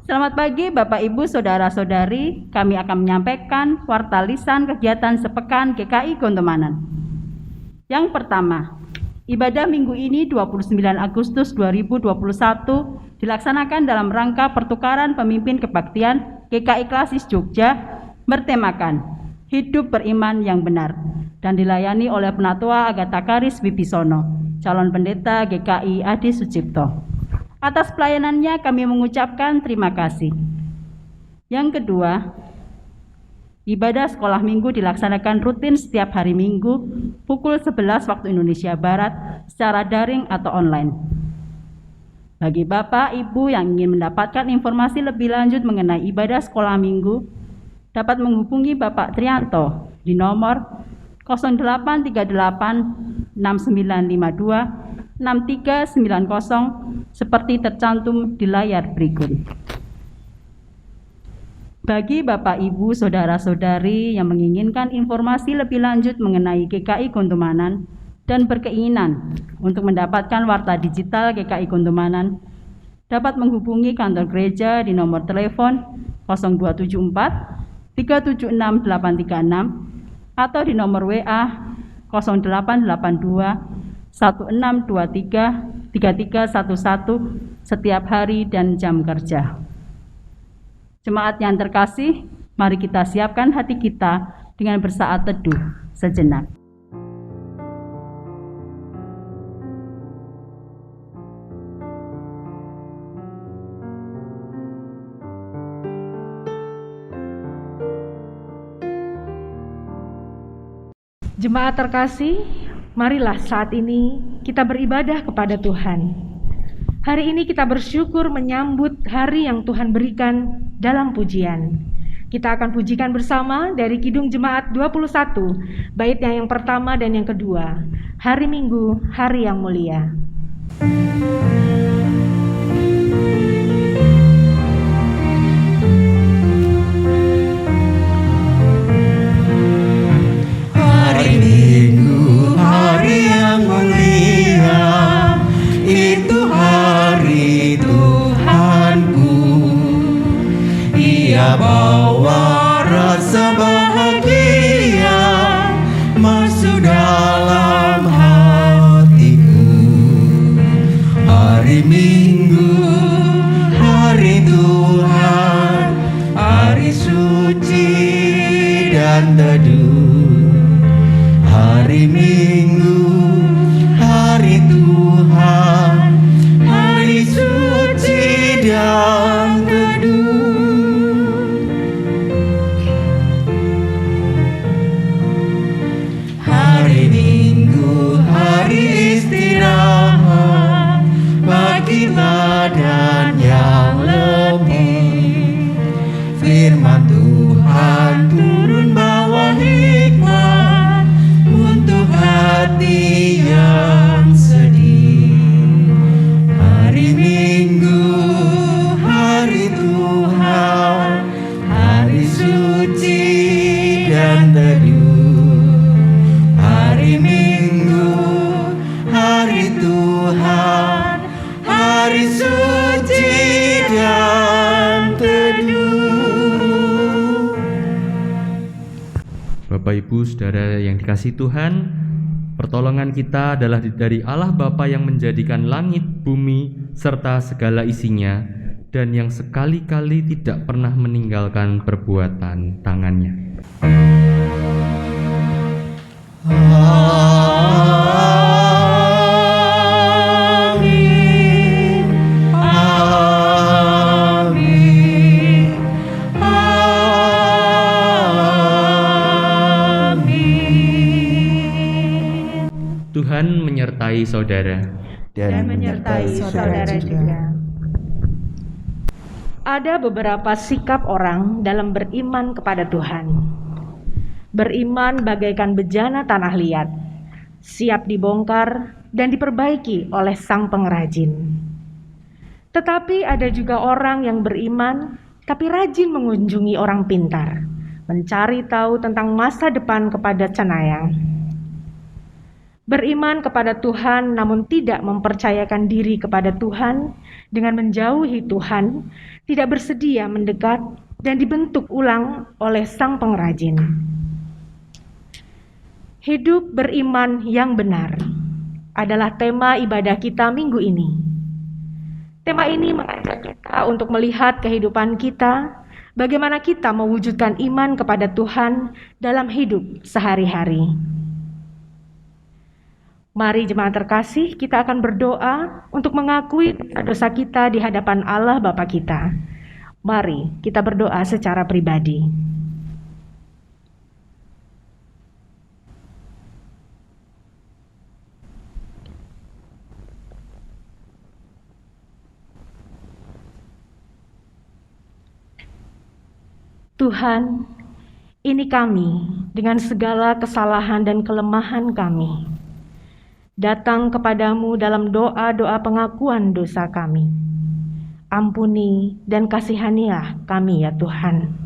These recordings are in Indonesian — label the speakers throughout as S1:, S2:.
S1: Selamat pagi Bapak Ibu Saudara-saudari, kami akan menyampaikan warta lisan kegiatan sepekan GKI Gondomanan. Yang pertama, ibadah minggu ini 29 Agustus 2021 dilaksanakan dalam rangka pertukaran pemimpin kebaktian GKI Klasis Jogja bertemakan Hidup Beriman yang Benar dan dilayani oleh Penatua Agatha Karis Wibisono, calon pendeta GKI Adi Sucipto. Atas pelayanannya kami mengucapkan terima kasih. Yang kedua, ibadah sekolah minggu dilaksanakan rutin setiap hari Minggu pukul 11 waktu Indonesia Barat secara daring atau online. Bagi Bapak, Ibu yang ingin mendapatkan informasi lebih lanjut mengenai ibadah sekolah minggu, dapat menghubungi Bapak Trianto di nomor 0838 6952 6390 seperti tercantum di layar berikut. Bagi Bapak Ibu Saudara-saudari yang menginginkan informasi lebih lanjut mengenai GKI Gondomanan dan berkeinginan untuk mendapatkan warta digital GKI Gondomanan, dapat menghubungi kantor gereja di nomor telepon 0274 376 836 atau di nomor WA 0882 1623 3311 setiap hari dan jam kerja. Jemaat yang terkasih, mari kita siapkan hati kita dengan bersaat teduh sejenak.
S2: Jemaat terkasih, marilah saat ini kita beribadah kepada Tuhan. Hari ini kita bersyukur menyambut hari yang Tuhan berikan dalam pujian. Kita akan pujikan bersama dari Kidung Jemaat 21, bait yang pertama dan yang kedua. Hari Minggu, hari yang mulia.
S3: Hari Minggu, hari yang mulia, itu hari Tuhanku. Ia bawa rasa bahagia masuk dalam hatiku. Hari Minggu, hari Tuhan, hari suci dan teduh. Hari Minggu, hari Tuhan, hari suci dan teduh. Hari Minggu, hari istirahat bagi badan yang letih. Firman Tuhan turun bawa hikmat untuk hati yang sedih. Hari Minggu, hari Tuhan, hari suci dan teduh. Hari Minggu, hari Tuhan, hari suci dan teduh.
S4: Bapak Ibu Saudara yang dikasihi Tuhan, pertolongan kita adalah dari Allah Bapa yang menjadikan langit, bumi, serta segala isinya, dan yang sekali-kali tidak pernah meninggalkan perbuatan tangannya.
S3: Amin, amin, amin.
S4: Tuhan menyertai saudara.
S2: Dan menyertai saudara juga. Ada beberapa sikap orang dalam beriman kepada Tuhan. Beriman bagaikan bejana tanah liat, siap dibongkar dan diperbaiki oleh sang pengrajin. Tetapi ada juga orang yang beriman tapi rajin mengunjungi orang pintar, mencari tahu tentang masa depan kepada cenayang. Beriman kepada Tuhan namun tidak mempercayakan diri kepada Tuhan dengan menjauhi Tuhan, tidak bersedia mendekat dan dibentuk ulang oleh sang pengrajin. Hidup beriman yang benar adalah tema ibadah kita minggu ini. Tema ini mengajak kita untuk melihat kehidupan kita, bagaimana kita mewujudkan iman kepada Tuhan dalam hidup sehari-hari. Mari jemaat terkasih, kita akan berdoa untuk mengakui dosa kita di hadapan Allah Bapa kita. Mari kita berdoa secara pribadi. Tuhan, ini kami dengan segala kesalahan dan kelemahan kami datang kepadamu dalam doa-doa pengakuan dosa kami. Ampuni dan kasihanilah kami ya Tuhan.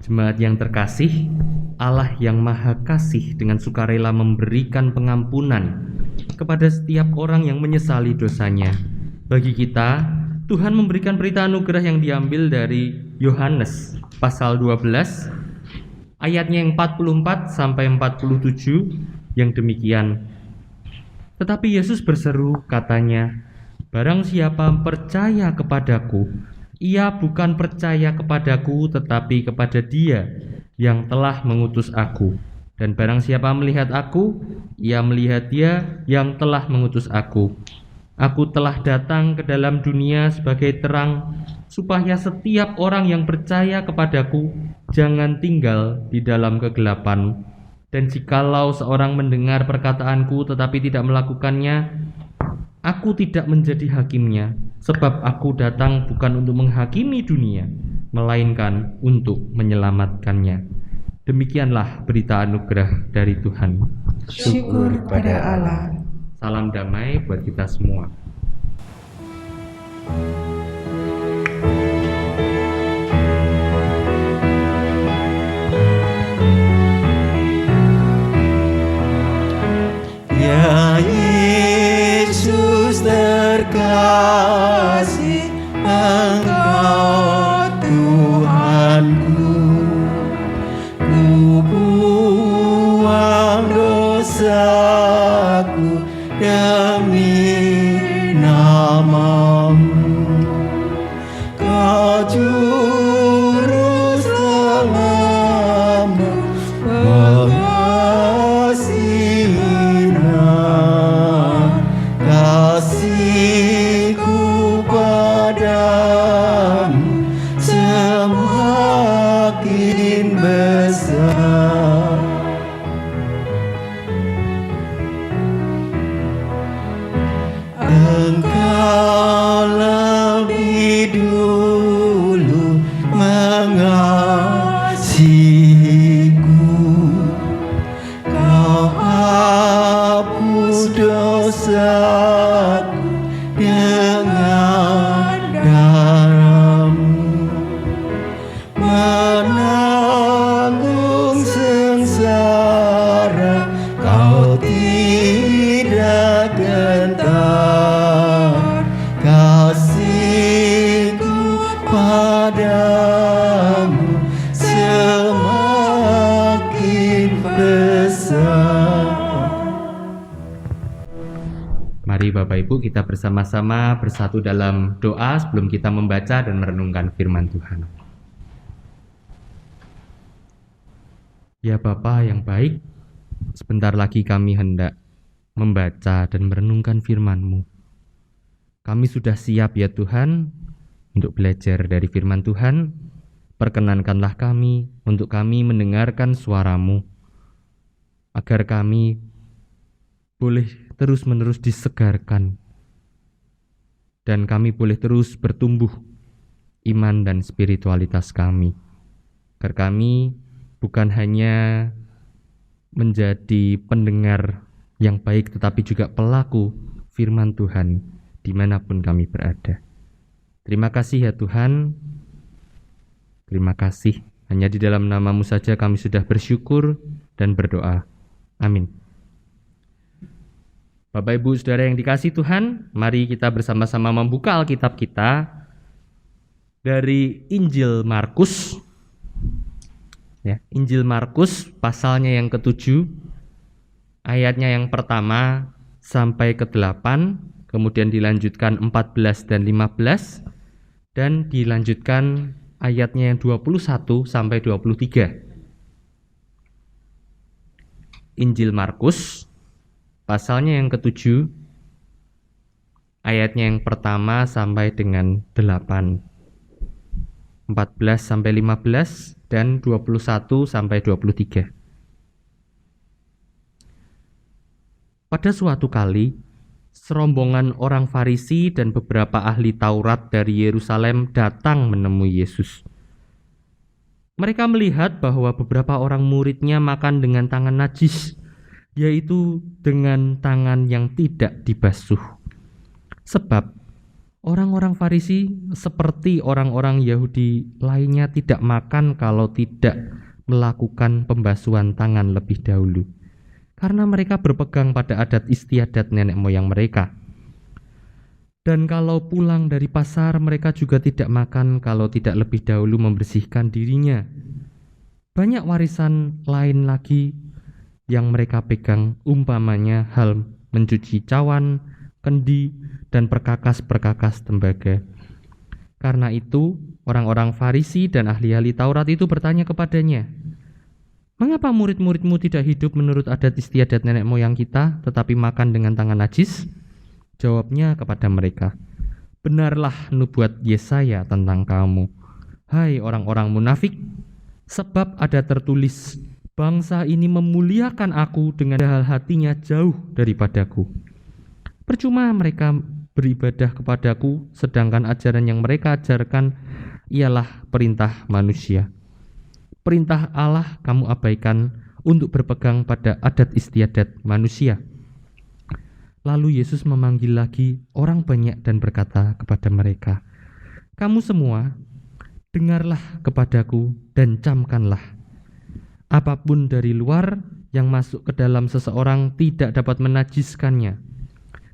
S4: Jemaat yang terkasih, Allah yang Maha Kasih dengan sukarela memberikan pengampunan kepada setiap orang yang menyesali dosanya. Bagi kita, Tuhan memberikan berita anugerah yang diambil dari Yohanes pasal 12 ayatnya yang 44 sampai 47 yang demikian. Tetapi Yesus berseru, katanya, "Barang siapa percaya kepadaku, ia bukan percaya kepadaku, tetapi kepada Dia yang telah mengutus aku. Dan barang siapa melihat aku, ia melihat Dia yang telah mengutus aku. Aku telah datang ke dalam dunia sebagai terang, supaya setiap orang yang percaya kepadaku jangan tinggal di dalam kegelapan. Dan jikalau seorang mendengar perkataanku tetapi tidak melakukannya, aku tidak menjadi hakimnya, sebab aku datang bukan untuk menghakimi dunia, melainkan untuk menyelamatkannya." Demikianlah berita anugerah dari Tuhan.
S3: Syukur pada Allah.
S4: Salam damai buat kita semua.
S3: Ya Yesus terkasih, Engkau Tuhanku. Ku buang dosaku demi nama-Mu. Kau juru selamat, kasihku padamu semakin besar. Engkau lebih dulu mengasihiku. Kau hapus dosa dosaku dengan darahmu, menanggung sengsara kau tidak gentar, kasihku padamu semakin besar.
S4: Mari Bapak Ibu kita bersama-sama bersatu dalam doa sebelum kita membaca dan merenungkan firman Tuhan. Ya Bapa yang baik, sebentar lagi kami hendak membaca dan merenungkan firman-Mu. Kami sudah siap ya Tuhan untuk belajar dari firman Tuhan. Perkenankanlah kami untuk kami mendengarkan suara-Mu, agar kami boleh terus-menerus disegarkan dan kami boleh terus bertumbuh iman dan spiritualitas kami, agar kami bukan hanya menjadi pendengar yang baik tetapi juga pelaku firman Tuhan dimanapun kami berada. Terima kasih ya Tuhan, terima kasih. Hanya di dalam nama-Mu saja kami sudah bersyukur dan berdoa. Amin. Bapak Ibu Saudara yang dikasihi Tuhan, mari kita bersama-sama membuka Alkitab kita dari Injil Markus. Ya, Injil Markus pasalnya yang ke-7, ayatnya yang pertama sampai ke-8, kemudian dilanjutkan 14 dan 15, dan dilanjutkan ayatnya yang 21 sampai 23. Injil Markus pasalnya yang ke-7, ayatnya yang pertama sampai dengan 8, 14 sampai 15, dan 21 sampai 23. Pada suatu kali, serombongan orang Farisi dan beberapa ahli Taurat dari Yerusalem datang menemui Yesus. Mereka melihat bahwa beberapa orang muridnya makan dengan tangan najis, yaitu dengan tangan yang tidak dibasuh. Sebab orang-orang Farisi seperti orang-orang Yahudi lainnya tidak makan kalau tidak melakukan pembasuhan tangan lebih dahulu, karena mereka berpegang pada adat istiadat nenek moyang mereka. Dan kalau pulang dari pasar, mereka juga tidak makan kalau tidak lebih dahulu membersihkan dirinya. Banyak warisan lain lagi yang mereka pegang, umpamanya hal mencuci cawan, kendi, dan perkakas-perkakas tembaga. Karena itu, orang-orang Farisi dan ahli-ahli Taurat itu bertanya kepadanya, "Mengapa murid-muridmu tidak hidup menurut adat istiadat nenek moyang kita, tetapi makan dengan tangan najis?" Jawabnya kepada mereka, "Benarlah nubuat Yesaya tentang kamu, hai orang-orang munafik, sebab ada tertulis, bangsa ini memuliakan aku dengan hal hatinya jauh daripadaku. Percuma mereka beribadah kepadaku, sedangkan ajaran yang mereka ajarkan ialah perintah manusia. Perintah Allah kamu abaikan untuk berpegang pada adat istiadat manusia." Lalu Yesus memanggil lagi orang banyak dan berkata kepada mereka, "Kamu semua, dengarlah kepadaku dan camkanlah. Apapun dari luar yang masuk ke dalam seseorang tidak dapat menajiskannya.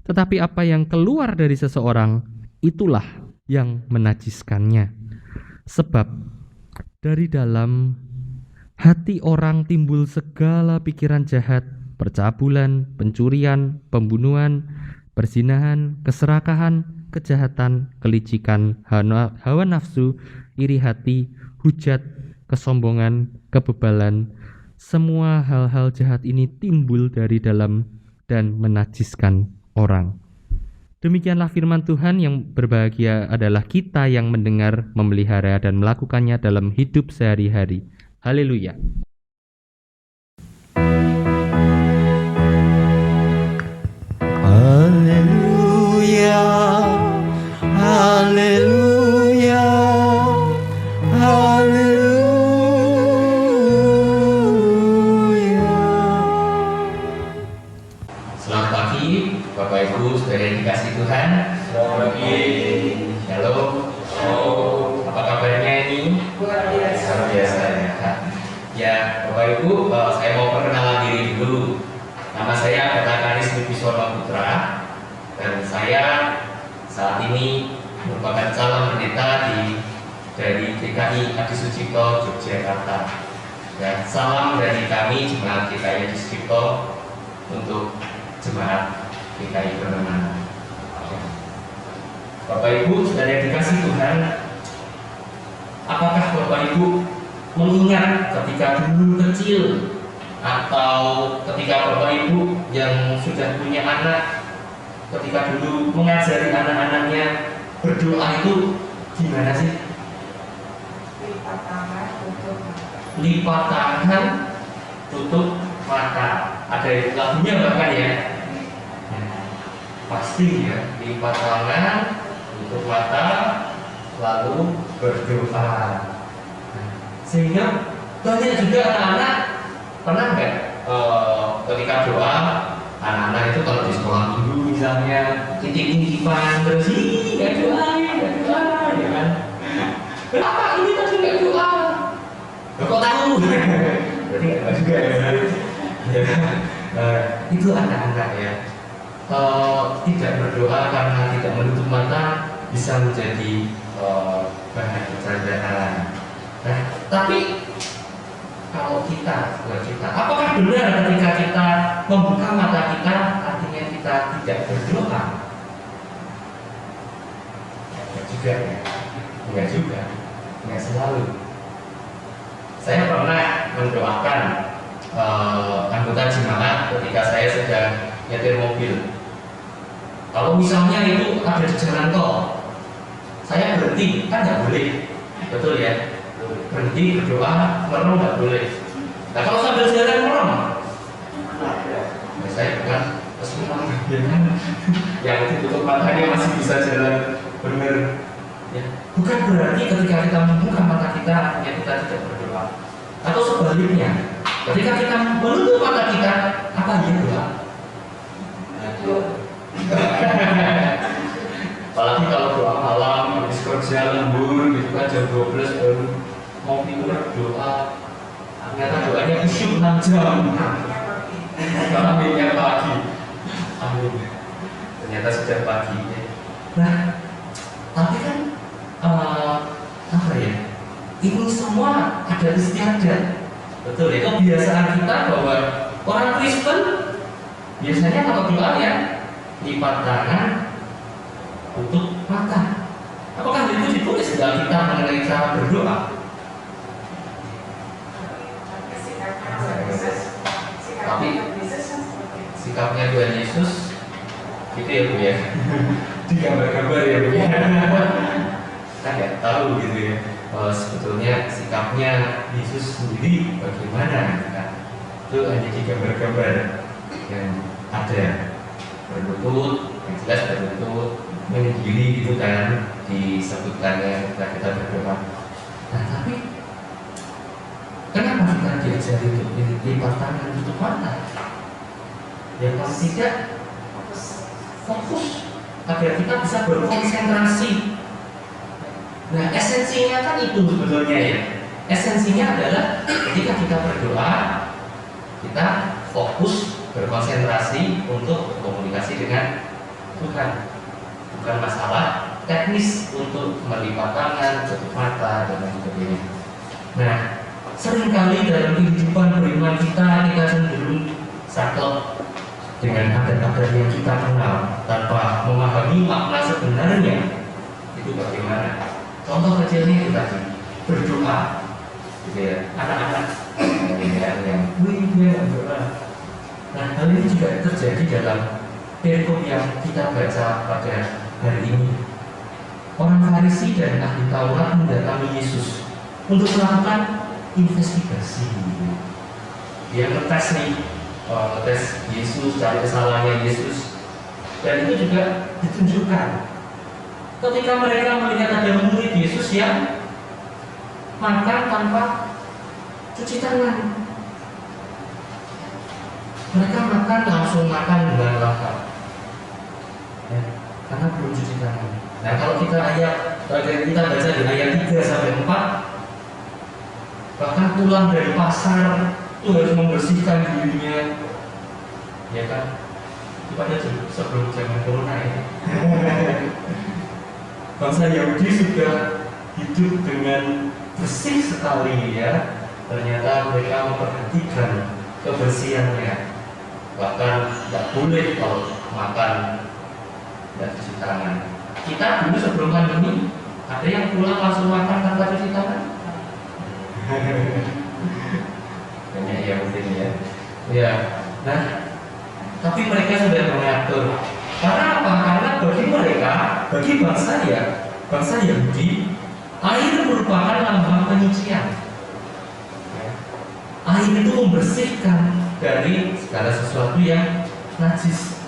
S4: Tetapi apa yang keluar dari seseorang, itulah yang menajiskannya. Sebab dari dalam hati orang timbul segala pikiran jahat, percabulan, pencurian, pembunuhan, perzinahan, keserakahan, kejahatan, kelicikan, hawa nafsu, iri hati, hujat, kesombongan, kebebalan. Semua hal-hal jahat ini timbul dari dalam dan menajiskan orang." Demikianlah firman Tuhan. Yang berbahagia adalah kita yang mendengar, memelihara, dan melakukannya dalam hidup sehari-hari. Haleluya.
S3: Haleluya, haleluya, haleluya.
S4: Selamat pagi Bapak Ibu Ibu saudara yang dikasih Tuhan. Shalom. Apa kabarnya ini? Luar biasa ya. Ya, Bapak Ibu, saya mau perkenalan diri dulu. Nama saya Kanis Wibisono Putra, dan saya saat ini merupakan calon pendeta dari GKI Adi Sucipto Yogyakarta. Ya, salam dari kami Jemaat GKI Adi Sucipto untuk Jemaat GKI Gondomanan. Bapak Ibu, saudara yang dikasih Tuhan, apakah Bapak Ibu mengingat ketika dulu kecil atau ketika Bapak Ibu yang sudah punya anak, ketika dulu mengajari anak-anaknya berdoa itu gimana sih? Lipat tangan, tutup mata. Ada lagunya bahkan ya. Pasti ya, lipat tangan, tutup mata, lalu berdoa. Sehingga banyak juga anak-anak pernah nggak ketika doa, anak-anak itu kalau di sekolah minggu misalnya titip-titipan terus nggak doa, ya kan? Kenapa ini tadi nggak doa? Kok tahu? Berarti nggak juga ya. Itu anak-anak ya. Tidak berdoa karena tidak menutup mata bisa menjadi bahan bercandaan. Nah, tapi kalau kita, apakah benar ketika kita membuka mata kita artinya kita tidak berdoa? Enggak juga ya, enggak selalu. Saya pernah mendoakan anggota jemaat ketika saya sedang nyetir mobil. Kalau misalnya itu ada di jalan tol, saya berhenti, kan nggak boleh, betul ya? Berhenti berdoa, merem nggak boleh. Nah kalau sambil jalan merem, saya bukan kesulitan, yang ditutup matanya masih bisa jalan benar. Ya. Bukan berarti ketika kita membuka mata kita, artinya kita tidak berdoa. Atau sebaliknya, ketika kita menutup mata kita, apa yang doa? Apalagi kalau doa malam, habis kerja lembur, gitu kan jam 12 baru mau tidur doa. Ternyata doanya khusyuk 6 jam. Aminnya pagi. Amin. Ternyata sudah pagi. Nah, tapi kan apa ya? Ini semua ada istiadat. Betul ya, kebiasaan kita bahwa orang Kristen biasanya kalau doa ya lipat tangan, tutup mata. Apakah itu ditulis dalam kitab mengenai cara berdoa? Tapi sikapnya Tuhan Yesus itu ya Bu ya, di gambar-gambar ya Bu ya. Kita nggak tahu gitu ya. Sebetulnya sikapnya Yesus sendiri bagaimana? Kan? Itu hanya di gambar-gambar yang ada, berlutut, yang jelas berlutut, menyendiri gitu kan disebutkannya ketika kita berdoa. Nah tapi kenapa kita diajari untuk lipat tangan, tutup mata? Ya paling tidak fokus agar kita bisa berkonsentrasi. Nah esensinya kan itu sebetulnya ya. Esensinya adalah ketika kita berdoa, kita fokus berkonsentrasi untuk berkomunikasi dengan Tuhan. Bukan masalah teknis untuk melipat tangan, tutup mata, dan lain sebagainya. Nah, seringkali dalam kehidupan beriman kita cenderung saklek dengan adat-adat yang kita kenal tanpa memahami makna sebenarnya itu bagaimana. Contoh kecilnya itu tadi berdoa, gitu ya. Anak-anak yang berdoa. Nah, hal ini juga terjadi dalam perikop yang kita baca pada hari ini. Orang Farisi dan ahli Taurat mendatangi Yesus untuk melakukan investigasi. Dia ngetes nih, ngetes Yesus, cari kesalahannya Yesus. Dan itu juga ditunjukkan ketika mereka melihat ada murid Yesus yang makan tanpa cuci tangan. Mereka makan langsung makan dengan lahap. ya, karena belum cuci tangan. Nah, kalau kita baca di ayat 3 sampai 4, bahkan pulang dari pasar itu harus membersihkan dirinya, ya kan? Itu pada sebelum zaman corona ya. Bangsa Yahudi sudah hidup dengan bersih sekali ya. Ternyata mereka memperhatikan kebersihannya. Bahkan tidak boleh kalau makan tidak cuci tangan. Kita dulu sebelum pandemi ada yang pulang langsung makan tanpa cuci tangan. Banyak ya mungkin ya. Ya, nah, tapi mereka sudah mengatur. Karena apa? Karena bagi mereka, bagi bangsa Yahudi, air merupakan lambang penyucian. Air itu membersihkan dari segala sesuatu yang najis.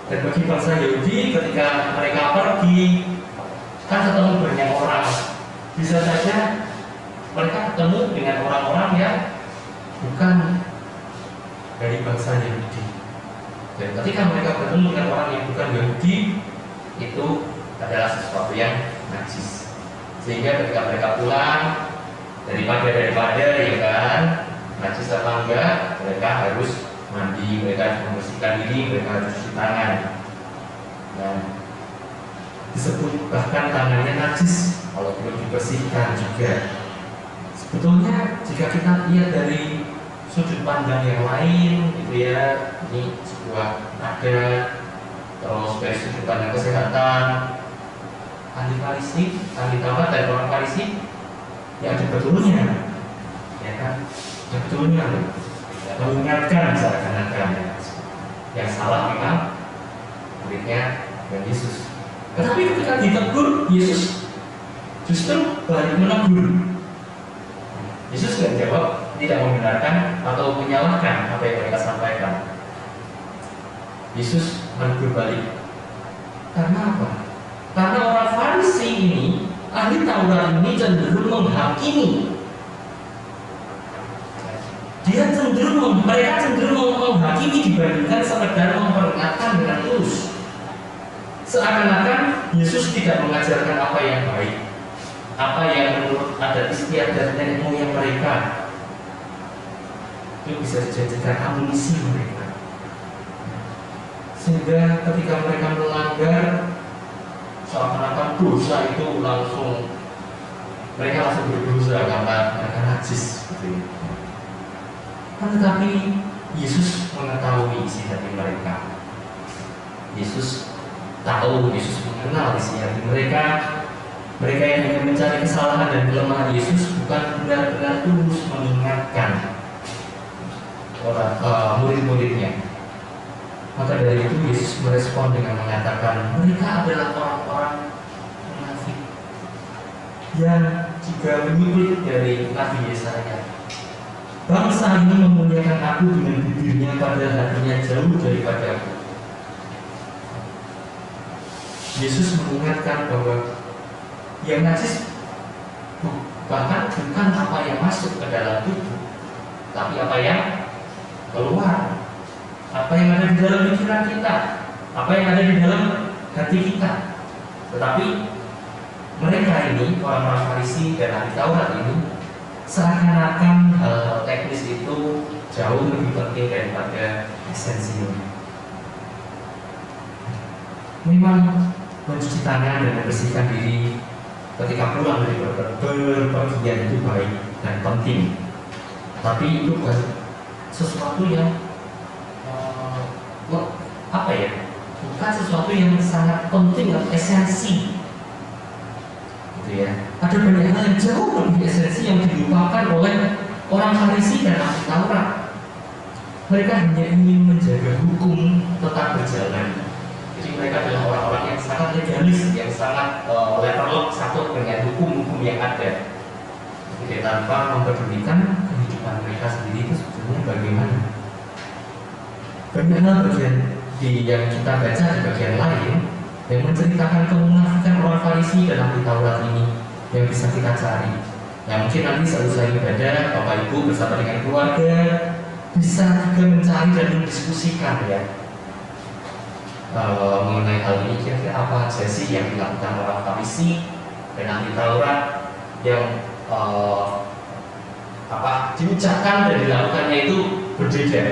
S4: Dan bagi bangsa Yahudi, ketika mereka pergi, kan ketemu banyak orang, bisa saja mereka ketemu dengan orang-orang yang bukan dari bangsa Yahudi. Dan ketika mereka bertemu dengan orang yang bukan Yahudi, itu adalah sesuatu yang najis. Sehingga ketika mereka pulang, daripada ya kan, najis apa enggak, mereka harus mandi, mereka harus membersihkan diri, mereka harus cuci tangan. Dan disebut bahkan tangannya najis kalau belum dibersihkan juga. Sebetulnya jika kita lihat dari sudut pandang yang lain, gitu ya, ini sebuah adat, terus dari sudut pandang kesehatan, ahli Farisi, ahli Taurat dan orang Farisi, ya ada betulnya, ya kan? Ada betulnya, ya, mengingatkan seakan-akan yang salah memang muridnya dan Yesus. Tetapi ketika ditegur, Yesus justru balik menegur. Yesus tidak jawab, tidak membenarkan atau menyalahkan apa yang mereka sampaikan. Yesus menegur balik. Karena apa? Karena orang Farisi ini, ahli Taurat ini cenderung menghakimi. Mereka cenderung menghakimi dibandingkan sekedar memperingatkan dengan tulus. Seakan-akan Yesus tidak mengajarkan apa yang baik, apa yang menurut adat istiadat dan nenek moyang mereka. Itu bisa dijadikan amunisi mereka. Sehingga ketika mereka melanggar, seakan-akan dosa itu mereka langsung berdosa karena mereka najis gitu ya. Tetapi Yesus mengetahui isi hati mereka. Yesus tahu, Yesus mengenal isi hati mereka. Mereka yang hanya mencari kesalahan dan kelemahan Yesus bukan benar-benar tulus mengingatkan murid-muridnya. Maka dari itu Yesus merespon dengan mengatakan mereka adalah orang-orang munafik yang juga mengikut dari Nabi Yesaya. Bangsa ini memuliakan aku dengan bibirnya, padahal hatinya jauh daripada aku. Yesus mengingatkan bahwa yang najis bahkan bukan apa yang masuk ke dalam tubuh, tapi apa yang keluar, apa yang ada di dalam pikiran kita, apa yang ada di dalam hati kita. Tetapi mereka ini, orang-orang Farisi dan ahli Taurat ini, seakan-akan hal teknis itu jauh lebih penting daripada esensinya. Memang mencuci tangan dan membersihkan diri ketika pulang dari berpergian itu baik dan penting. Tapi itu bukan sesuatu yang bukan sesuatu yang sangat penting atau esensi. Gitu ya. Ada banyak hal yang jauh lebih esensi yang dilupakan oleh orang Farisi dan ahli Taurat. Mereka hanya ingin menjaga hukum tetap berjalan. Jadi mereka adalah orang-orang yang sangat legalis, yang sangat letterlock satu dengan hukum-hukum yang ada. Jadi tanpa mempedulikan kehidupan mereka sendiri itu sebetulnya bagaimana. Banyak hal bagian yang kita baca di bagian lain yang menceritakan kemunafikan orang Farisi dan ahli Taurat ini yang bisa kita cari. Yang mungkin nanti selesai ibadah, Bapak Ibu bersama dengan keluarga bisa juga mencari dan mendiskusikan ya. mengenai hal ini, kira-kira apa aja sih yang dilakukan orang Farisi dan ahli Taurat yang diucapkan dan dilakukannya itu berbeda,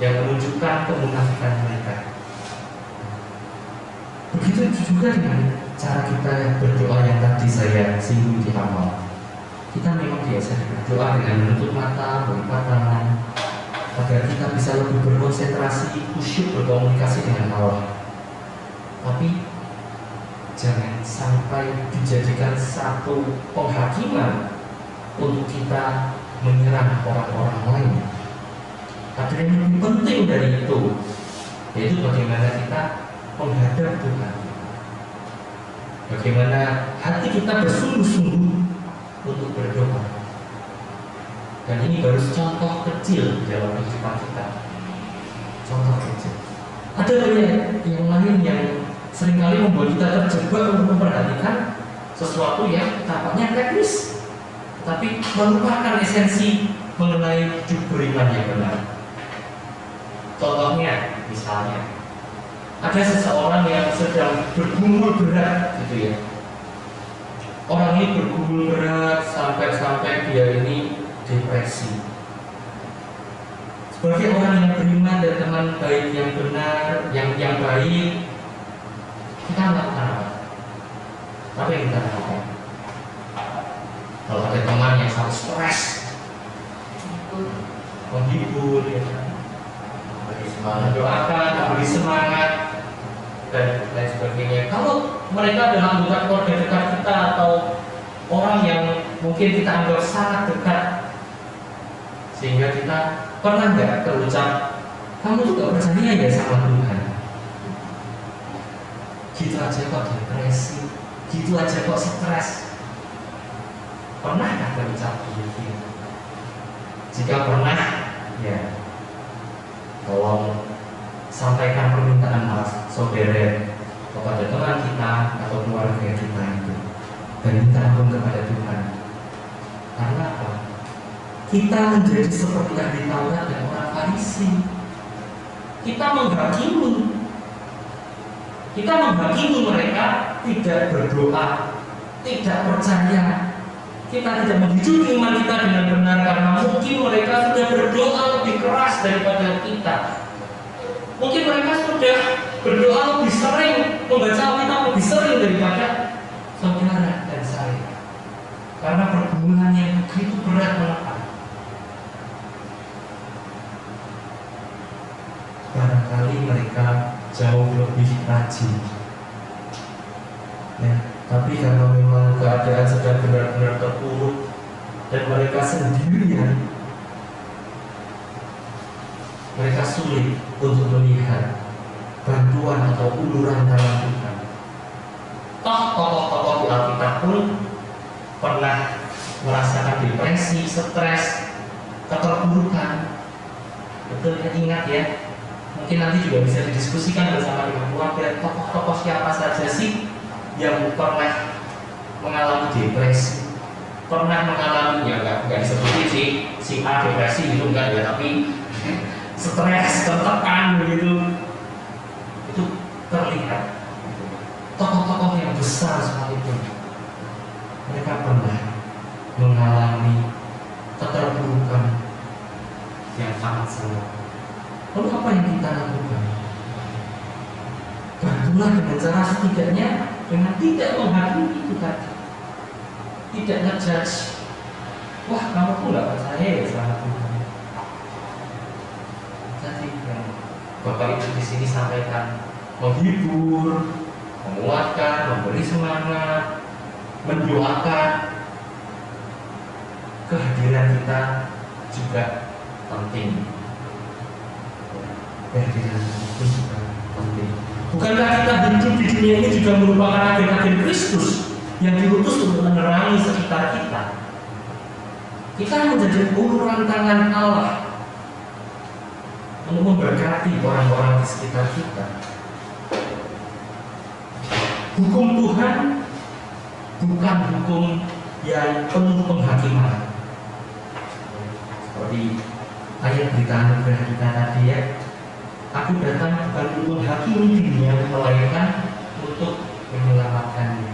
S4: yang menunjukkan kemunafikan mereka. Begitu juga dengan cara kita berdoa yang tadi saya singgung di awal. Kita memang biasa berdoa dengan menutup mata, melipat tangan, agar kita bisa lebih berkonsentrasi, khusyuk berkomunikasi dengan Allah. Tapi jangan sampai dijadikan satu penghakiman untuk kita menyerang orang-orang lain. Ada yang lebih penting dari itu, yaitu bagaimana kita menghadap Tuhan, bagaimana hati kita bersungguh-sungguh untuk berdoa. Dan ini baru contoh kecil dalam kehidupan kita. Contoh kecil. Ada yang lain yang seringkali membuat kita terjebak untuk memperhatikan sesuatu yang tampaknya teknis, tapi melupakan esensi mengenai hidup beriman yang benar. Contohnya, misalnya, ada seseorang yang sedang bergumul berat, gitu ya. Orang ini bergumul berat sampai dia ini depresi. Sebagai orang yang beriman dan teman baik yang benar, yang baik, kita melakukan apa? Apa yang kita lakukan? Kalau ada teman yang sangat stres, menghibur, ya, mendoakan, memberi semangat, dan lain sebagainya. Kalau mereka adalah anggota keluarga dekat kita atau orang yang mungkin kita anggap sangat dekat, sehingga kita pernah nggak terucap, kamu juga percaya ya sama Tuhan? Gitu aja kok depresi, gitu aja kok stres. Pernah nggak terucap begitu? Jika pernah, ya tolong sampaikan permintaan maaf saudara kepada teman kita atau keluarga kita itu, dan minta ampun kepada Tuhan. Karena apa? Kita menjadi seperti ahli Taurat dan orang Farisi. Kita menghakimi mereka tidak berdoa, tidak percaya. Kita tidak menghidupi iman kita dengan benar karena mungkin mereka sudah berdoa lebih keras daripada kita. Mungkin mereka sudah berdoa lebih sering, membaca Alkitab lebih sering daripada saudara dan saya. Karena pergumulan yang begitu berat menekan. Barangkali mereka jauh lebih rajin, ya, tapi karena memang keadaan sedang benar-benar terpuruk dan mereka sendirian, mereka sulit untuk melihat bantuan atau uluran tangan Tuhan. Tokoh-tokoh di Alkitab pun pernah merasakan depresi, stres, keterpurukan. Betul ya, ingat ya. Mungkin nanti juga bisa didiskusikan bersama dengan keluarga, tokoh-tokoh siapa saja sih yang pernah mengalami depresi, pernah mengalami, ya nggak disebutin si A depresi gitu enggak ya, tapi stres, tertekan begitu, itu terlihat. Tokoh-tokoh yang besar seperti itu, mereka pernah mengalami keterpurukan yang sangat. Lalu apa yang kita lakukan? Bantulah dengan cara setidaknya dengan tidak menghakimi itu tadi, tidak ngejudge. Wah, kamu tuh nggak percaya ya sama Tuhan. Jadi yang Bapak Ibu di sini sampaikan, menghibur, menguatkan, memberi semangat, mendoakan. Kehadiran kita juga penting. Kehadiran itu juga penting. Bukankah kita hidup di dunia ini juga merupakan agen-agen Kristus yang diutus untuk menerangi sekitar kita? Kita menjadi uluran tangan Allah untuk memberkati orang-orang di sekitar kita. Hukum Tuhan bukan hukum yang penuh penghakiman. Seperti ayat berita anugerah kita tadi ya, Aku datang bukan untuk menghakimi dirinya, melainkan untuk menyelamatkannya.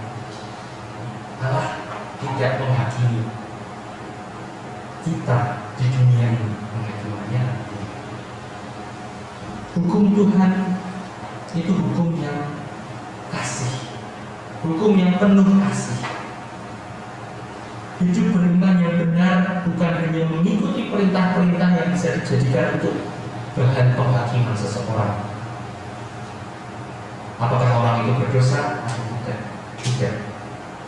S4: Allah tidak menghakimi kita di dunia ini, menghakiminya. Hukum Tuhan itu hukum yang kasih, hukum yang penuh kasih. Hidup beriman yang benar bukan hanya mengikuti perintah-perintah yang bisa dijadikan untuk bahan penghakiman seseorang. Apakah orang itu berdosa? Tidak.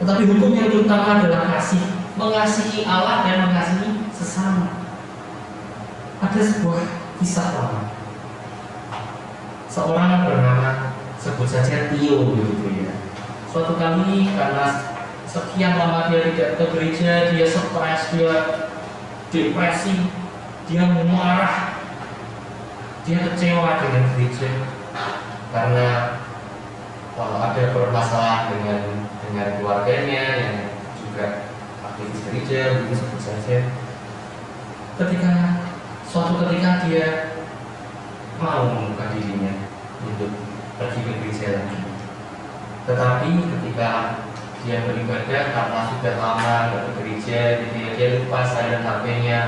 S4: Tetapi hukum yang utama adalah kasih, mengasihi Allah dan mengasihi sesama. Ada sebuah kisah lama. Seorang bernama, sebut saja Tio begitu ya. Suatu kali karena sekian lama dia tidak ke gereja, dia stres, dia depresi, dia marah, dia kecewa dengan gereja karena ada permasalahan dengan keluarganya yang juga aktivis gereja, begitu sebut saja. Suatu ketika dia mau membuka dirinya untuk pergi ke gereja lagi, tetapi ketika dia beribadah karena sudah lama nggak ke gereja, jadi dia lupa silent HP-nya.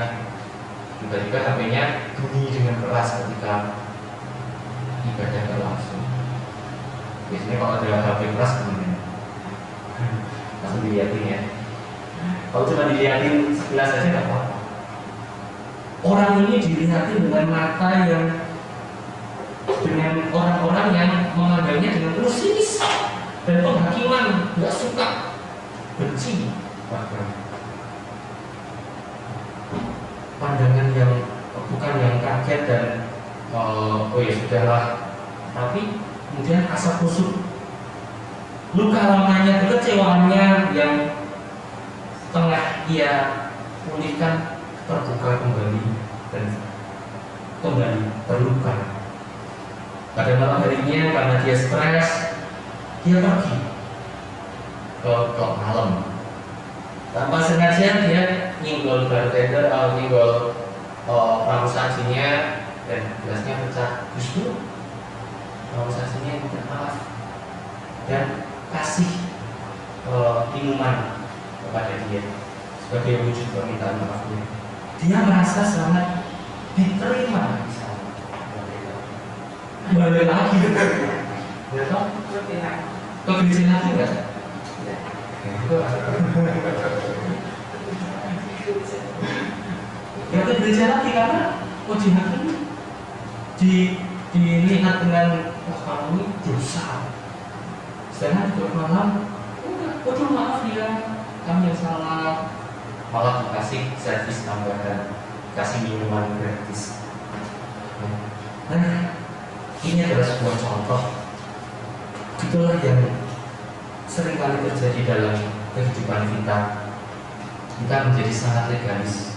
S4: Tiba-tiba HP-nya bunyi dengan keras ketika ibadah berlangsung. Biasanya kalau ada HP keras gimana? Langsung dilihatin ya. Kalau cuma dilihatin sekilas saja nggak apa-apa. Orang ini dilihatin dengan mata yang, dengan orang-orang yang memandangnya dengan penuh sinis dan penghakiman, nggak suka, benci bahkan. Pandangan yang bukan yang kaget dan oh ya sudahlah, tapi kemudian asa kusut, luka lamanya, kekecewaannya yang tengah ia pulihkan terbuka kembali dan kembali terluka. Pada malam harinya karena dia stres, dia pergi ke klub malam. Tanpa sengaja dia nyenggol bartender, nyenggol pramusajinya dan gelasnya pecah. Justru pramusajinya minta maaf dan kasih minuman kepada dia sebagai wujud permintaan maafnya. Dia merasa sangat diterima di sana. Balik lagi, ya toh? Kok gereja lagi nggak? Ya ke gereja lagi karena ujian dilihat dengan kamu ini dosa. Sedangkan di malam, waduh maaf ya, kami yang salah. Malah dikasih servis tambahan, kasih minuman gratis. Nah, ini adalah sebuah contoh. Itulah yang seringkali terjadi dalam kehidupan kita. Kita menjadi sangat legalis,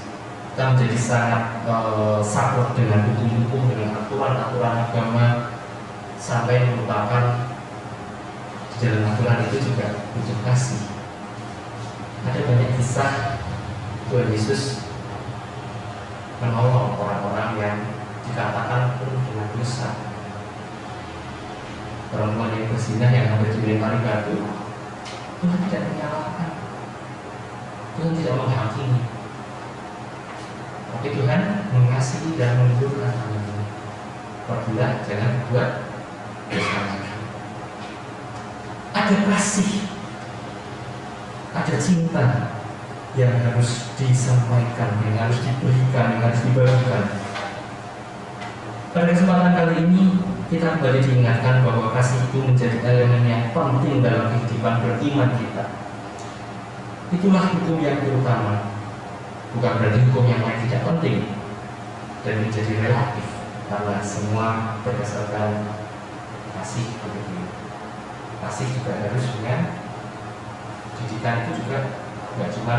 S4: kita menjadi sangat saklek dengan hukum-hukum, dengan aturan-aturan agama, sampai melupakan di dalam aturan itu juga butuh kasih. Ada banyak kisah Tuhan Yesus menolong orang-orang yang dikatakan penuh dengan dosa. Perempuan yang berzinah yang hampir dilempari batu, Tuhan tidak menyalahkan, Tuhan tidak menghakimi, tapi Tuhan mengasihi dan menghibur anaknya. Pergilah, jangan buat dosa lagi. Ada kasih, ada cinta yang harus disampaikan, yang harus diberikan, yang harus dibagikan. Pada kesempatan kali ini kita kembali diingatkan bahwa kasih itu menjadi elemen yang penting dalam kehidupan beriman kita. Itulah hukum yang terutama, bukan berarti hukum yang lain tidak penting dan menjadi relatif, karena semua berdasarkan kasih. Kasih juga harus dengan didikan, itu juga nggak cuma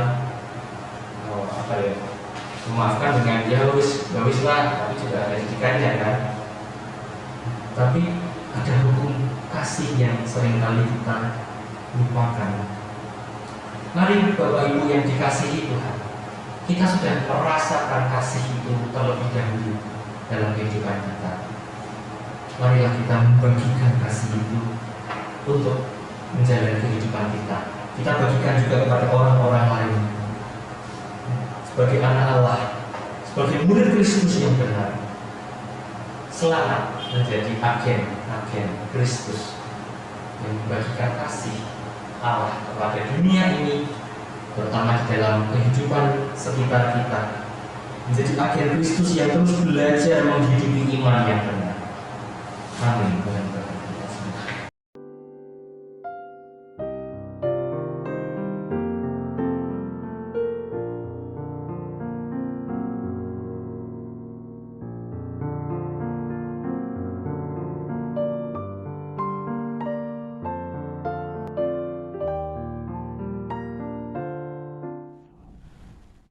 S4: memaafkan dengan ya wis lah, tapi juga ada didikannya kan. Tapi ada hukum kasih yang seringkali kita lupakan. Mari Bapak Ibu yang dikasihi Tuhan, kita sudah merasakan kasih itu terlebih dahulu dalam kehidupan kita. marilah kita membagikan kasih itu untuk menjalani kehidupan kita. Kita bagikan juga kepada orang-orang lain. Sebagai anak Allah, sebagai murid Kristus yang benar, selamat menjadi agen Kristus yang membagikan kasih Allah kepada dunia ini, terutama di dalam kehidupan sekitar kita, menjadi agen Kristus yang terus belajar menghidupi iman yang benar. Amin.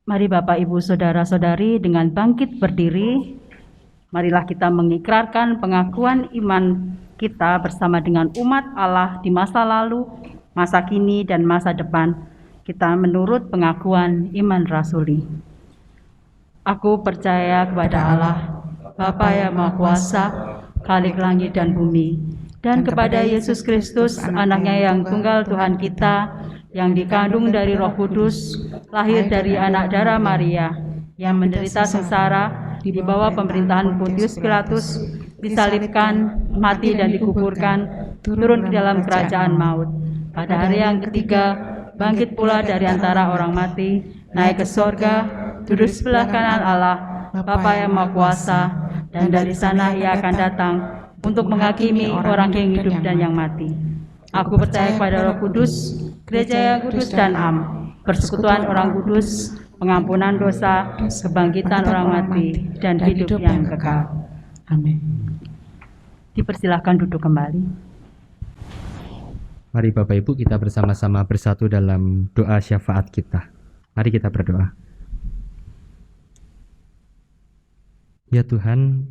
S1: Mari Bapak, Ibu, Saudara-saudari dengan bangkit berdiri, marilah kita mengikrarkan pengakuan iman kita bersama dengan umat Allah di masa lalu, masa kini, dan masa depan. Kita menurut pengakuan iman rasuli. Aku percaya kepada Allah, Bapa yang Maha Kuasa, Khalik langit dan bumi, dan kepada Yesus Kristus, anaknya yang tunggal Tuhan kita, yang dikandung dari Roh Kudus, lahir dari anak darah Maria, yang menderita sengsara di bawah pemerintahan Pontius Pilatus, disalibkan, mati dan dikuburkan, turun ke dalam kerajaan maut. Pada hari yang ketiga, bangkit pula dari antara orang mati, naik ke sorga, duduk sebelah kanan Allah, Bapa yang Maha Kuasa, dan dari sana Ia akan datang untuk menghakimi orang yang hidup dan yang mati. Aku percaya kepada Roh Kudus, Gereja yang kudus dan am, persekutuan orang kudus, pengampunan dosa, kebangkitan orang mati, dan hidup yang kekal.
S3: Amin.
S1: Dipersilahkan duduk kembali.
S4: Mari Bapak Ibu kita bersama-sama bersatu dalam doa syafaat kita. Mari kita berdoa. Ya Tuhan,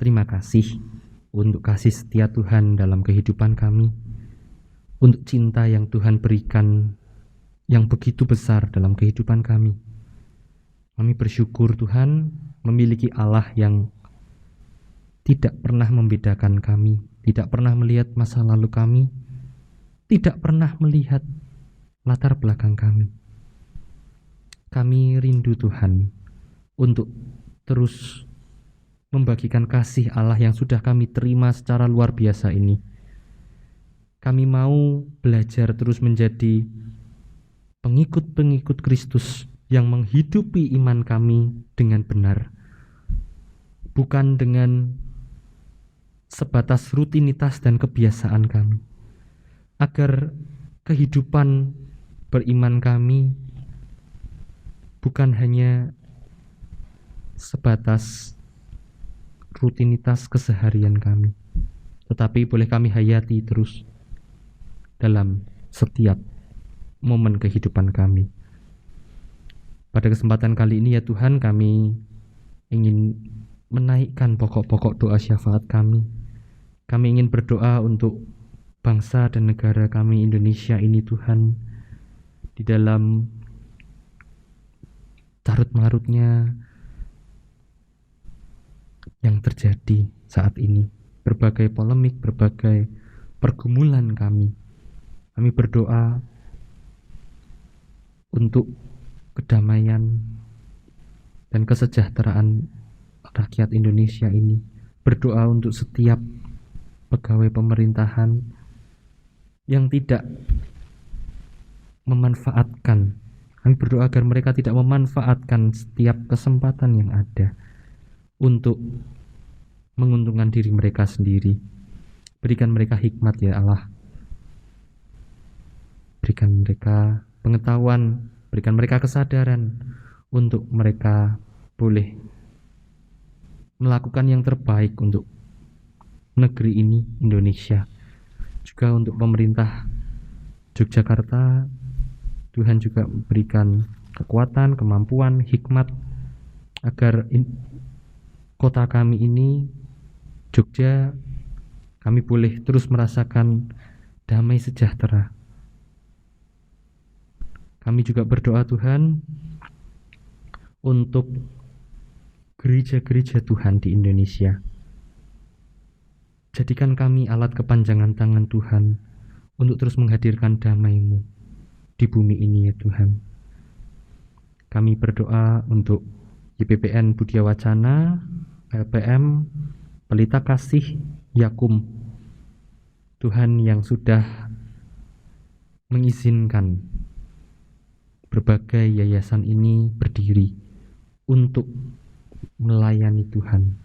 S4: terima kasih untuk kasih setia Tuhan dalam kehidupan kami, untuk cinta yang Tuhan berikan yang begitu besar dalam kehidupan kami. Kami bersyukur Tuhan memiliki Allah yang tidak pernah membedakan kami, tidak pernah melihat masa lalu kami, tidak pernah melihat latar belakang kami. Kami rindu Tuhan untuk terus membagikan kasih Allah yang sudah kami terima secara luar biasa ini. Kami mau belajar terus menjadi pengikut-pengikut Kristus yang menghidupi iman kami dengan benar, bukan dengan sebatas rutinitas dan kebiasaan kami, agar kehidupan beriman kami bukan hanya sebatas rutinitas keseharian kami, tetapi boleh kami hayati terus dalam setiap momen kehidupan kami. Pada kesempatan kali ini ya Tuhan, kami ingin menaikkan pokok-pokok doa syafaat kami. Kami ingin berdoa untuk bangsa dan negara kami Indonesia ini Tuhan, di dalam carut-marutnya yang terjadi saat ini, berbagai polemik, berbagai pergumulan kami. Kami berdoa untuk kedamaian dan kesejahteraan rakyat Indonesia ini. Berdoa untuk setiap pegawai pemerintahan yang tidak memanfaatkan. Kami berdoa agar mereka tidak memanfaatkan setiap kesempatan yang ada untuk menguntungkan diri mereka sendiri. Berikan mereka hikmat ya Allah. Berikan mereka pengetahuan, berikan mereka kesadaran untuk mereka boleh melakukan yang terbaik untuk negeri ini, Indonesia. Juga untuk pemerintah Yogyakarta, Tuhan juga berikan kekuatan, kemampuan, hikmat agar kota kami ini, Jogja, kami boleh terus merasakan damai sejahtera. Kami juga berdoa Tuhan untuk gereja-gereja Tuhan di Indonesia. Jadikan kami alat kepanjangan tangan Tuhan untuk terus menghadirkan damai-Mu di bumi ini ya Tuhan. Kami berdoa untuk YPPN Budia Wacana, LPM, Pelita Kasih, Yakum. Tuhan yang sudah mengizinkan berbagai yayasan ini berdiri untuk melayani Tuhan.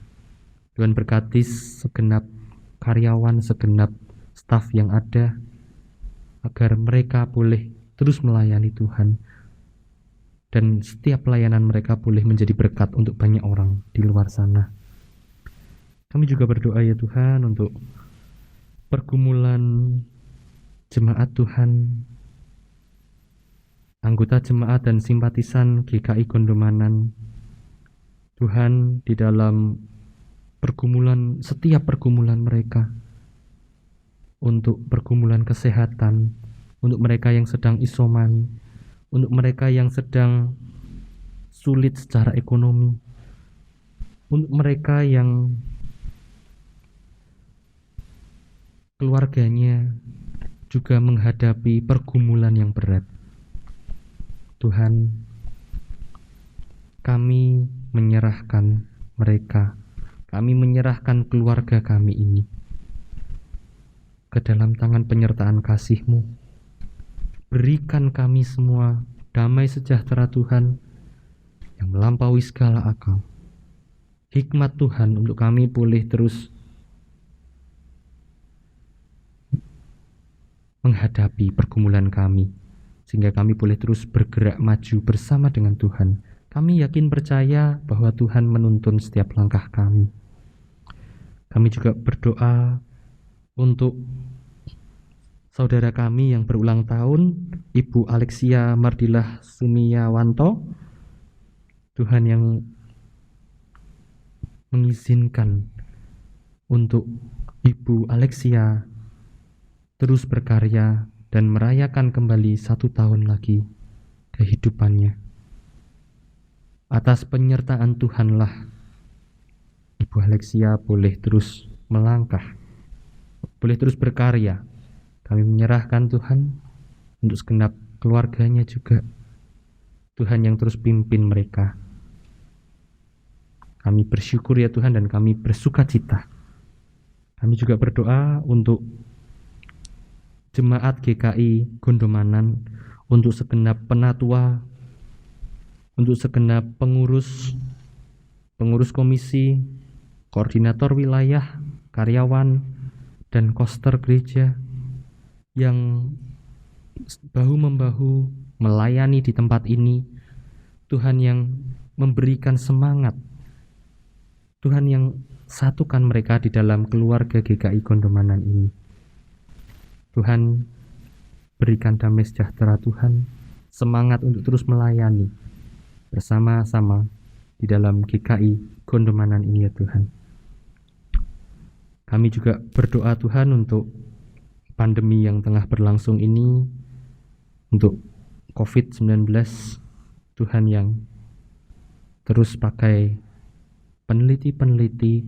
S4: Tuhan berkati segenap karyawan, segenap staf yang ada, agar mereka boleh terus melayani Tuhan. Dan setiap pelayanan mereka boleh menjadi berkat untuk banyak orang di luar sana. Kami juga berdoa ya Tuhan untuk pergumulan jemaat Tuhan, anggota jemaat dan simpatisan GKI Gondomanan. Tuhan, di dalam pergumulan, setiap pergumulan mereka, untuk pergumulan kesehatan, untuk mereka yang sedang isoman, untuk mereka yang sedang sulit secara ekonomi, untuk mereka yang keluarganya juga menghadapi pergumulan yang berat. Tuhan, kami menyerahkan mereka, kami menyerahkan keluarga kami ini ke dalam tangan penyertaan kasih-Mu. Berikan kami semua damai sejahtera Tuhan yang melampaui segala akal. Hikmat Tuhan untuk kami boleh terus menghadapi pergumulan kami, sehingga kami boleh terus bergerak maju bersama dengan Tuhan. Kami yakin percaya bahwa Tuhan menuntun setiap langkah kami. Kami juga berdoa untuk saudara kami yang berulang tahun, Ibu Alexia Mardilah Sumiyawanto. Tuhan yang mengizinkan untuk Ibu Alexia terus berkarya dan merayakan kembali 1 tahun lagi kehidupannya. Atas penyertaan Tuhanlah Ibu Alexia boleh terus melangkah, boleh terus berkarya. Kami menyerahkan Tuhan untuk segenap keluarganya juga. Tuhan yang terus pimpin mereka. Kami bersyukur ya Tuhan, dan kami bersuka cita. Kami juga berdoa untuk jemaat GKI Gondomanan, untuk segenap penatua, untuk segenap pengurus komisi, koordinator wilayah, karyawan, dan koster gereja yang bahu-membahu melayani di tempat ini. Tuhan yang memberikan semangat, Tuhan yang satukan mereka di dalam keluarga GKI Gondomanan ini. Tuhan, berikan damai sejahtera Tuhan, semangat untuk terus melayani bersama-sama di dalam GKI Gondomanan ini ya Tuhan. Kami juga berdoa Tuhan untuk pandemi yang tengah berlangsung ini, untuk COVID-19. Tuhan yang terus pakai peneliti-peneliti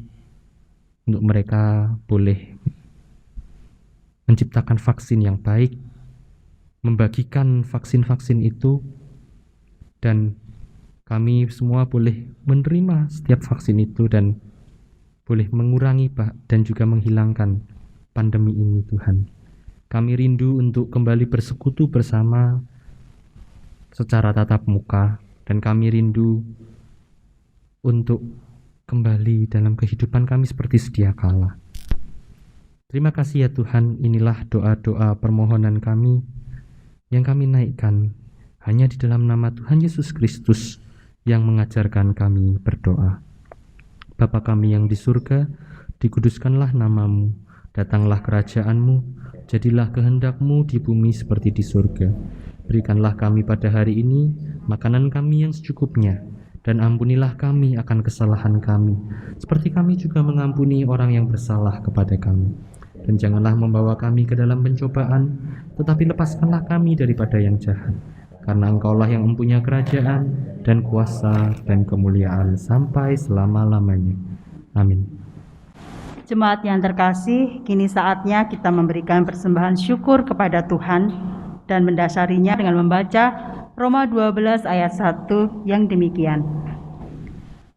S4: untuk mereka boleh menciptakan vaksin yang baik, membagikan vaksin-vaksin itu, dan kami semua boleh menerima setiap vaksin itu dan boleh mengurangi dan juga menghilangkan pandemi ini Tuhan. Kami rindu untuk kembali bersekutu bersama secara tatap muka, dan kami rindu untuk kembali dalam kehidupan kami seperti sedia kala. Terima kasih ya Tuhan, inilah doa-doa permohonan kami yang kami naikkan hanya di dalam nama Tuhan Yesus Kristus yang mengajarkan kami berdoa. Bapa kami yang di surga, dikuduskanlah nama-Mu, datanglah kerajaan-Mu, jadilah kehendak-Mu di bumi seperti di surga. Berikanlah kami pada hari ini makanan kami yang secukupnya, dan ampunilah kami akan kesalahan kami, seperti kami juga mengampuni orang yang bersalah kepada kami. Dan janganlah membawa kami ke dalam pencobaan, tetapi lepaskanlah kami daripada yang jahat. Karena Engkaulah yang mempunyai kerajaan dan kuasa dan kemuliaan sampai selama-lamanya. Amin.
S1: Jemaat yang terkasih, kini saatnya kita memberikan persembahan syukur kepada Tuhan dan mendasarinya dengan membaca Roma 12 ayat 1 yang demikian.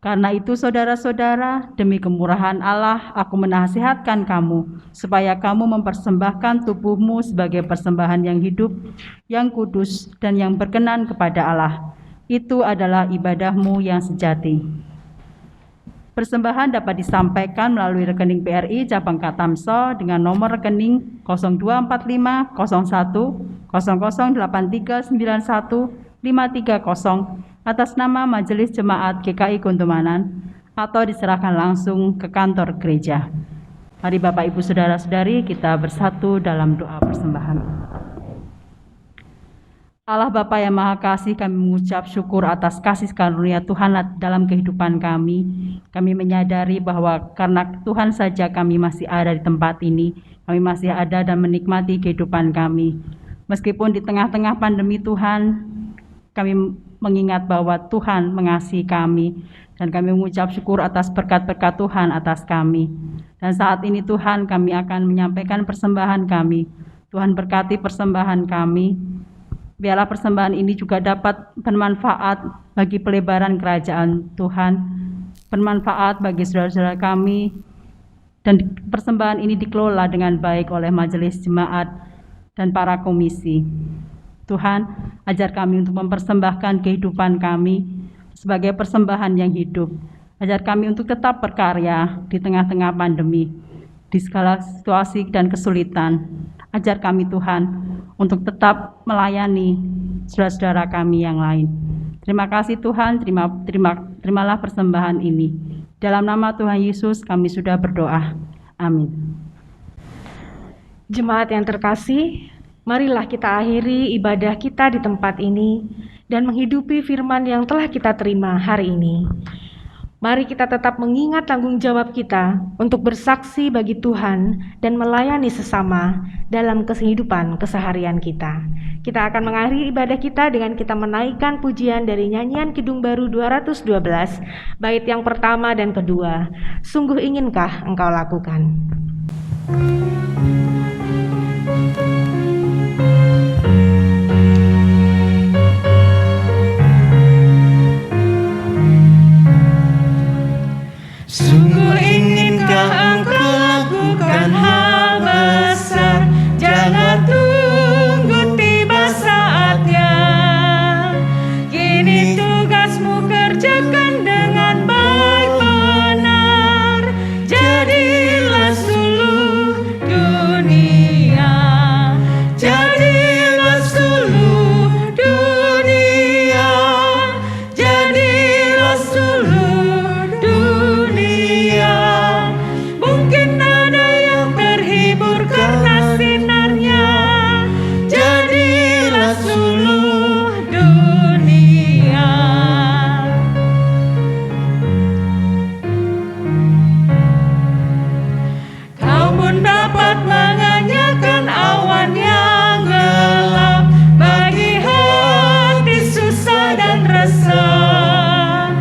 S1: Karena itu saudara-saudara, demi kemurahan Allah, aku menasihatkan kamu, supaya kamu mempersembahkan tubuhmu sebagai persembahan yang hidup, yang kudus, dan yang berkenan kepada Allah. Itu adalah ibadahmu yang sejati. Persembahan dapat disampaikan melalui rekening BRI Cabang Katamso dengan nomor rekening 0245 01 008391 530 atas nama Majelis Jemaat GKI Gondomanan atau diserahkan langsung ke kantor gereja. Mari Bapak Ibu Saudara-saudari kita bersatu dalam doa persembahan. Allah Bapa yang Maha Kasih, kami mengucap syukur atas kasih karunia Tuhan dalam kehidupan kami. Kami menyadari bahwa karena Tuhan saja kami masih ada di tempat ini, kami masih ada dan menikmati kehidupan kami. Meskipun di tengah-tengah pandemi Tuhan, kami mengingat bahwa Tuhan mengasihi kami dan kami mengucap syukur atas berkat-berkat Tuhan atas kami. Dan saat ini Tuhan, kami akan menyampaikan persembahan kami. Tuhan berkati persembahan kami. Biarlah persembahan ini juga dapat bermanfaat bagi pelebaran kerajaan Tuhan, bermanfaat bagi saudara-saudara kami, dan persembahan ini dikelola dengan baik oleh majelis jemaat dan para komisi. Tuhan, ajar kami untuk mempersembahkan kehidupan kami sebagai persembahan yang hidup. Ajar kami untuk tetap berkarya di tengah-tengah pandemi, di segala situasi dan kesulitan. Ajar kami Tuhan untuk tetap melayani saudara-saudara kami yang lain. Terima kasih Tuhan, terimalah persembahan ini. Dalam nama Tuhan Yesus kami sudah berdoa. Amin.
S2: Jemaat yang terkasih, marilah kita akhiri ibadah kita di tempat ini dan menghidupi firman yang telah kita terima hari ini. Mari kita tetap mengingat tanggung jawab kita untuk bersaksi bagi Tuhan dan melayani sesama dalam kehidupan keseharian kita. Kita akan mengakhiri ibadah kita dengan kita menaikkan pujian dari nyanyian Kidung Baru 212, bait yang pertama dan kedua. Sungguh inginkah engkau lakukan?
S3: Sungguh inginkah engkau lakukan hal besar, jangan tunggu tiba saatnya. Kini tugasmu kerjakan dengan baik benar, jadilah suluh dunia, jadilah suluh dunia, jadilah suluh dunia. Mungkin ada yang terhibur karena sinarnya, jadilah suluh dunia. Kau pun dapat menganyakan awan yang gelap bagi hati susah dan resah.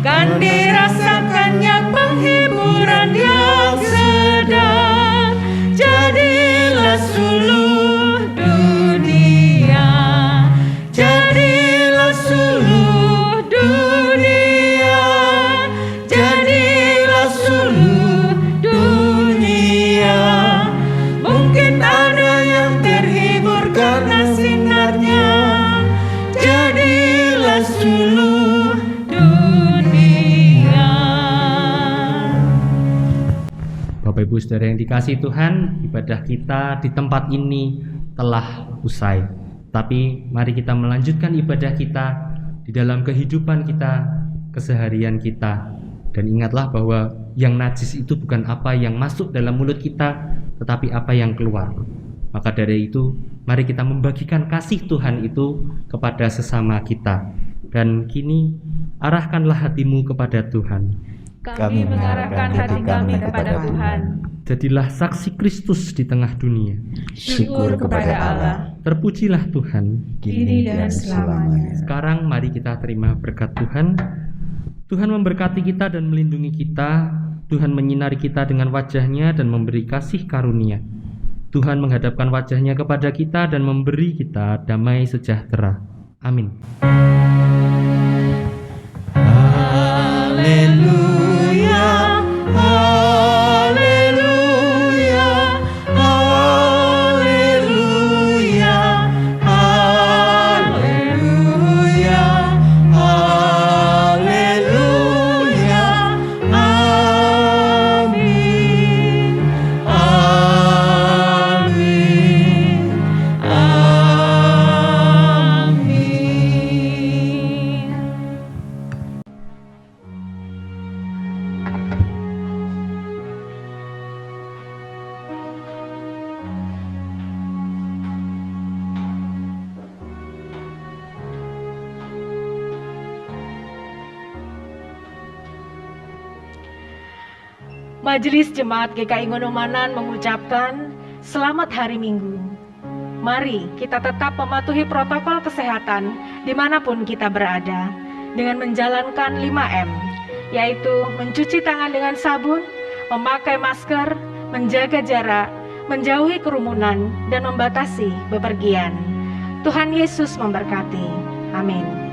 S3: Kan dirasakannya penghiburan yang sedang, jadilah suluh dunia, jadilah suluh dunia, jadilah suluh dunia. Mungkin ada yang terhibur karena sinarnya, jadilah suluh dunia.
S4: Bapak Ibu Saudara yang dikasihi Tuhan, ibadah kita di tempat ini telah usai. Tapi mari kita melanjutkan ibadah kita di dalam kehidupan kita, keseharian kita. Dan ingatlah bahwa yang najis itu bukan apa yang masuk dalam mulut kita, tetapi apa yang keluar. Maka dari itu, mari kita membagikan kasih Tuhan itu kepada sesama kita. Dan kini, arahkanlah hatimu kepada Tuhan.
S2: Kami mengarahkan hati kami kepada Tuhan.
S4: Jadilah saksi Kristus di tengah dunia.
S2: Syukur kepada Allah,
S4: Terpujilah Tuhan.
S2: kini dan selamanya.
S4: Sekarang mari kita terima berkat Tuhan. Tuhan memberkati kita dan melindungi kita. Tuhan menyinari kita dengan wajah-Nya dan memberi kasih karunia. Tuhan menghadapkan wajah-Nya kepada kita dan memberi kita damai sejahtera. Amin.
S3: Haleluya, haleluya, haleluya, haleluya, haleluya, amin, amin, amin.
S2: Majelis Jemaat GKI Gondomanan mengucapkan selamat hari Minggu. Mari kita tetap mematuhi protokol kesehatan dimanapun kita berada dengan menjalankan 5M, yaitu mencuci tangan dengan sabun, memakai masker, menjaga jarak, menjauhi kerumunan, dan membatasi bepergian. Tuhan Yesus memberkati. Amin.